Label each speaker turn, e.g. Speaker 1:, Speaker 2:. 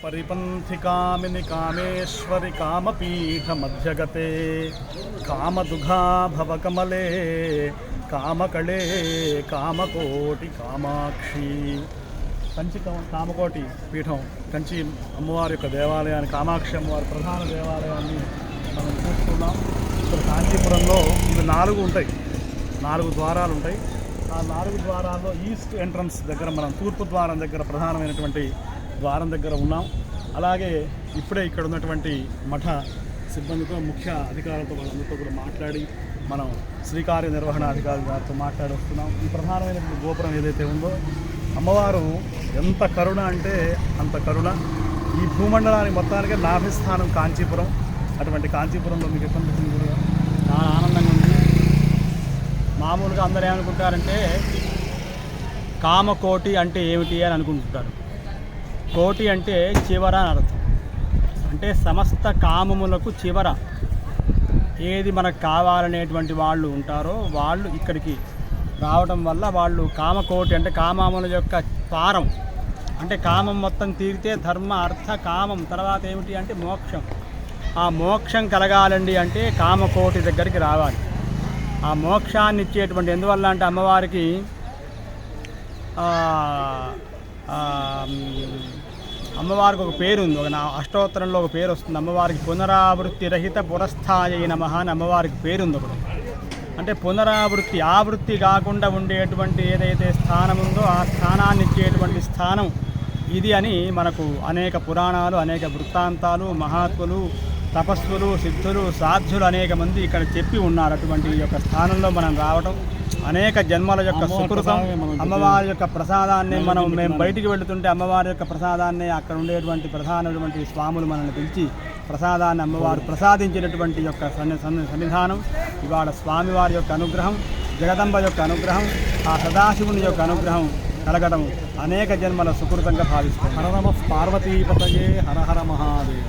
Speaker 1: परिपन्थिकामिनि कामेश्वरि कामपीठमध्यगते कामदुघा भवकमले कामकळे कामकोटि कामाक्षी కంచి కామకోటి పీఠం కంచి అమ్మవారి యొక్క దేవాలయాన్ని కామాక్షి అమ్మవారి ప్రధాన దేవాలయాన్ని మనం చూస్తున్నాం. ఇక్కడ కాంచీపురంలో ఇవి 4 ఉంటాయి, 4 ద్వారాలు ఉంటాయి. ఆ 4 ద్వారాల్లో ఈస్ట్ ఎంట్రన్స్ దగ్గర మనం తూర్పు ద్వారం దగ్గర ప్రధానమైనటువంటి ద్వారం దగ్గర ఉన్నాం. అలాగే ఇప్పుడే ఇక్కడ ఉన్నటువంటి మఠ సిబ్బందితో ముఖ్య అధికారులతో వాళ్ళందరితో కూడా మాట్లాడి మనం శ్రీకార్య నిర్వహణాధికారి గారితో మాట్లాడి వస్తున్నాం. ఈ ప్రధానమైనటువంటి గోపురం ఏదైతే ఉందో అమ్మవారు ఎంత కరుణ అంటే అంత కరుణ. ఈ భూమండలానికి మొత్తానికి నాభిస్థానం కాంచీపురం. అటువంటి కాంచీపురంలో మీకు ఎప్పుడు కూడా చాలా ఆనందంగా ఉంది. మామూలుగా అందరూ ఏమనుకుంటారంటే కామకోటి అంటే ఏమిటి అని అనుకుంటుంటారు. కోటి అంటే చివర అని అర్థం. అంటే సమస్త కామములకు చివర ఏది మనకు కావాలనేటువంటి వాళ్ళు ఉంటారో వాళ్ళు ఇక్కడికి రావడం వల్ల వాళ్ళు కామకోటి అంటే కామముల యొక్క పారం. అంటే కామం మొత్తం తీరితే ధర్మ అర్థ కామం తర్వాత ఏమిటి అంటే మోక్షం. ఆ మోక్షం కలగాలండి అంటే కామకోటి దగ్గరికి రావాలి. ఆ మోక్షాన్ని ఇచ్చేటువంటి ఎందువల్ల అంటే అమ్మవారికి అమ్మవారికి ఒక పేరు ఉంది, ఒక అష్టోత్తరంలో ఒక పేరు వస్తుంది. అమ్మవారికి పునరావృత్తి రహిత పురస్థాయ నమః అని అమ్మవారికి పేరుంది ఒకటి. అంటే పునరావృత్తి, ఆవృత్తి కాకుండా ఉండేటువంటి ఏదైతే స్థానం ఉందో ఆ స్థానాన్ని ఇచ్చేటువంటి స్థానం ఇది అని మనకు అనేక పురాణాలు, అనేక వృత్తాంతాలు, మహాత్ములు, తపస్సులు, సిద్ధులు, సాధ్యులు అనేక మంది ఇక్కడ చెప్పి ఉన్నారు. అటువంటి యొక్క స్థానంలో మనం రావడం అనేక జన్మల యొక్క సుకృతం. అమ్మవారి యొక్క ప్రసాదాన్ని మేము బయటికి వెళుతుంటే అమ్మవారి యొక్క ప్రసాదాన్ని అక్కడ ఉండేటువంటి ప్రధానమైనటువంటి స్వాములు మనల్ని పిలిచి ప్రసాదాన్ని అమ్మవారు ప్రసాదించినటువంటి యొక్క సన్నిధానం. ఇవాళ స్వామివారి యొక్క అనుగ్రహం, జగదంబ యొక్క అనుగ్రహం, ఆ సదాశివుని యొక్క అనుగ్రహం కలగడం అనేక జన్మల సుకృతంగా భావిస్తాం. హర నమః పార్వతీపతయే హర హర మహాదేవ.